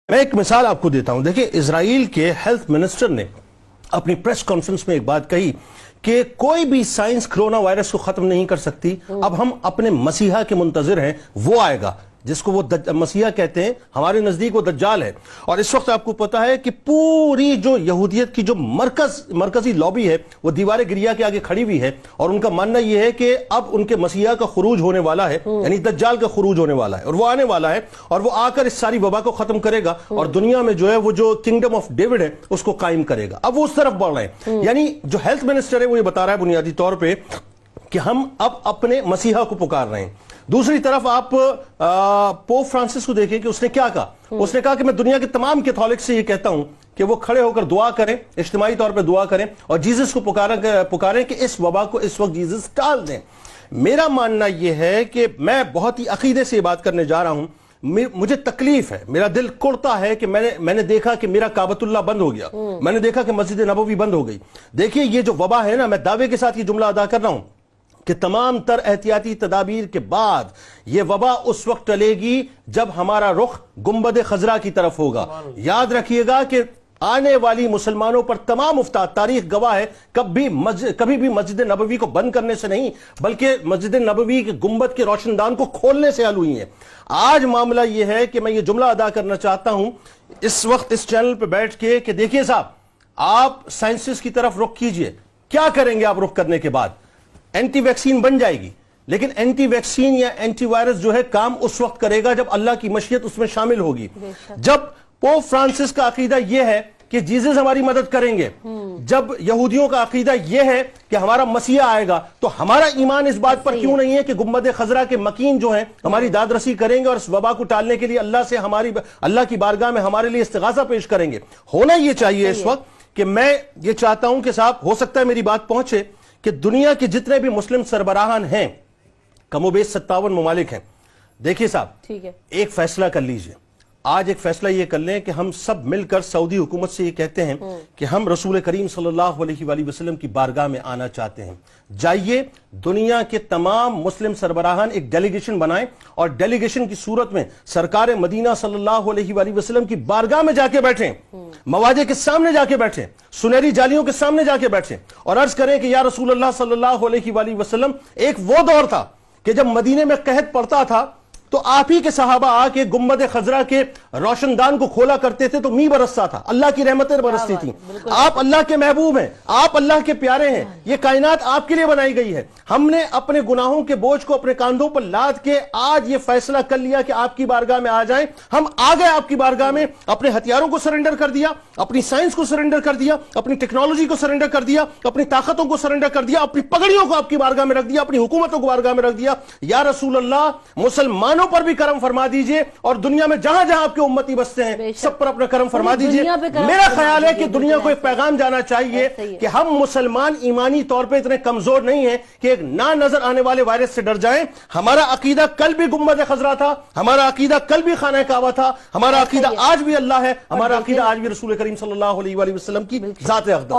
میں ایک مثال آپ کو دیتا ہوں. دیکھیں, اسرائیل کے ہیلتھ منسٹر نے اپنی پریس کانفرنس میں ایک بات کہی کہ کوئی بھی سائنس کرونا وائرس کو ختم نہیں کر سکتی. اب ہم اپنے مسیحا کے منتظر ہیں, وہ آئے گا جس کو وہ مسیحا کہتے ہیں. ہمارے نزدیک وہ دجال ہے. اور اس وقت آپ کو پتا ہے کہ پوری جو یہودیت کی جو مرکزی لابی ہے وہ دیوار گریا کے آگے کھڑی ہوئی ہے, اور ان کا ماننا یہ ہے کہ اب ان کے مسیحا کا خروج ہونے والا ہے, یعنی دجال کا خروج ہونے والا ہے, اور وہ آنے والا ہے, اور وہ آ کر اس ساری وبا کو ختم کرے گا, اور دنیا میں جو ہے وہ جو کنگڈم آف ڈیوڈ ہے اس کو قائم کرے گا. اب وہ اس طرف بڑھ رہے ہیں. یعنی جو ہیلتھ منسٹر ہے وہ یہ بتا رہا ہے بنیادی طور پہ کہ ہم اب اپنے مسیحا کو پکار رہے ہیں. دوسری طرف آپ پوپ فرانسس کو دیکھیں کہ اس نے کیا کہا. اس نے کہا کہ میں دنیا کے تمام کیتھولک سے یہ کہتا ہوں کہ وہ کھڑے ہو کر دعا کریں, اجتماعی طور پہ دعا کریں, اور جیزس کو پکاریں کہ اس وبا کو اس وقت جیزس ٹال دیں. میرا ماننا یہ ہے کہ میں بہت ہی عقیدے سے یہ بات کرنے جا رہا ہوں. مجھے تکلیف ہے, میرا دل کڑتا ہے کہ میں نے دیکھا کہ میرا کعبۃ اللہ بند ہو گیا, میں نے دیکھا کہ مسجد نبوی بند ہو گئی. دیکھیے یہ جو وبا ہے نا, میں دعوے کے ساتھ یہ جملہ ادا کر رہا ہوں کہ تمام تر احتیاطی تدابیر کے بعد یہ وبا اس وقت ٹلے گی جب ہمارا رخ گنبد خضرا کی طرف ہوگا. یاد رکھیے گا کہ آنے والی مسلمانوں پر تمام افتاد, تاریخ گواہ ہے, کبھی بھی مسجد نبوی کو بند کرنے سے نہیں بلکہ مسجد نبوی کے گنبد کے روشن دان کو کھولنے سے حل ہوئی ہیں. آج معاملہ یہ ہے کہ میں یہ جملہ ادا کرنا چاہتا ہوں اس وقت اس چینل پہ بیٹھ کے کہ دیکھیے صاحب, آپ سائنسز کی طرف رخ کیجئے. کیا کریں گے آپ رخ کرنے کے بعد؟ اینٹی ویکسین بن جائے گی, لیکن اینٹی ویکسین یا اینٹی وائرس جو ہے کام اس وقت کرے گا جب اللہ کی مشیت اس میں شامل ہوگی. جب پوپ فرانسس کا عقیدہ یہ ہے کہ جیزس ہماری مدد کریں گے, جب یہودیوں کا عقیدہ یہ ہے کہ ہمارا مسیح آئے گا, تو ہمارا ایمان اس بات پر کیوں نہیں ہے کہ گنبد خضرا کے مکین جو ہیں ہماری داد رسی کریں گے اور اس وبا کو ٹالنے کے لیے اللہ کی بارگاہ میں ہمارے لیے استغاثہ پیش کریں گے. ہونا یہ چاہیے اس وقت کہ میں یہ چاہتا ہوں کہ صاحب ہو سکتا ہے میری بات پہنچے کہ دنیا کے جتنے بھی مسلم سربراہان ہیں, کم و بیش 57 ممالک ہیں. دیکھیے صاحب, ایک فیصلہ کر لیجئے. آج ایک فیصلہ یہ کر لیں کہ ہم سب مل کر سعودی حکومت سے یہ کہتے ہیں کہ ہم رسول کریم صلی اللہ علیہ وآلہ وسلم کی بارگاہ میں آنا چاہتے ہیں. جائیے دنیا کے تمام مسلم سربراہان ایک ڈیلیگیشن بنائیں, اور ڈیلیگیشن کی صورت میں سرکار مدینہ صلی اللہ علیہ وآلہ وسلم کی بارگاہ میں جا کے بیٹھیں, مواجہ کے سامنے جا کے بیٹھیں, سنہری جالیوں کے سامنے جا کے بیٹھیں, اور عرض کریں کہ یا رسول اللہ صلی اللہ علیہ وآلہ وسلم, ایک وہ دور تھا کہ جب مدینے میں قحط پڑتا تھا تو آپ ہی کے صحابہ آ کے گنبد خضرا کے روشن دان کو کھولا کرتے تھے تو می برستا تھا, اللہ کی رحمتیں برستی تھیں. آپ اللہ کے محبوب ہیں, آپ اللہ کے پیارے ہیں, یہ کائنات آپ کے لیے بنائی گئی ہے. ہم نے اپنے گناہوں کے بوجھ کو اپنے کاندھوں پر لاد کے آج یہ فیصلہ کر لیا کہ آپ کی بارگاہ میں آ جائیں. ہم آ گئے آپ کی بارگاہ میں, اپنے ہتھیاروں کو سرنڈر کر دیا, اپنی سائنس کو سرنڈر کر دیا, اپنی ٹیکنالوجی کو سرنڈر کر دیا, اپنی طاقتوں کو سرنڈر کر دیا, اپنی پگڑیوں کو آپ کی بارگاہ میں رکھ دیا, اپنی حکومتوں کو بارگاہ میں رکھ دیا. یا رسول اللہ, مسلمانوں پر بھی کرم فرما دیجئے, اور دنیا میں جہاں جہاں آپ کے امتی بستے ہیں سب پر اپنا کرم فرما دیجئے. میرا خیال ہے کہ دنیا کو ایک پیغام جانا چاہیے کہ ہم مسلمان ایمانی طور پہ اتنے کمزور نہیں ہیں کہ ایک نہ نظر آنے والے وائرس سے ڈر جائیں. ہمارا عقیدہ کل بھی گنبد خضرا تھا, ہمارا عقیدہ کل بھی خانہ کعبہ تھا, ہمارا عقیدہ آج بھی اللہ ہے, ہمارا عقیدہ آج بھی رسول کریم صلی اللہ علیہ وآلہ وسلم کی ذات اقدس.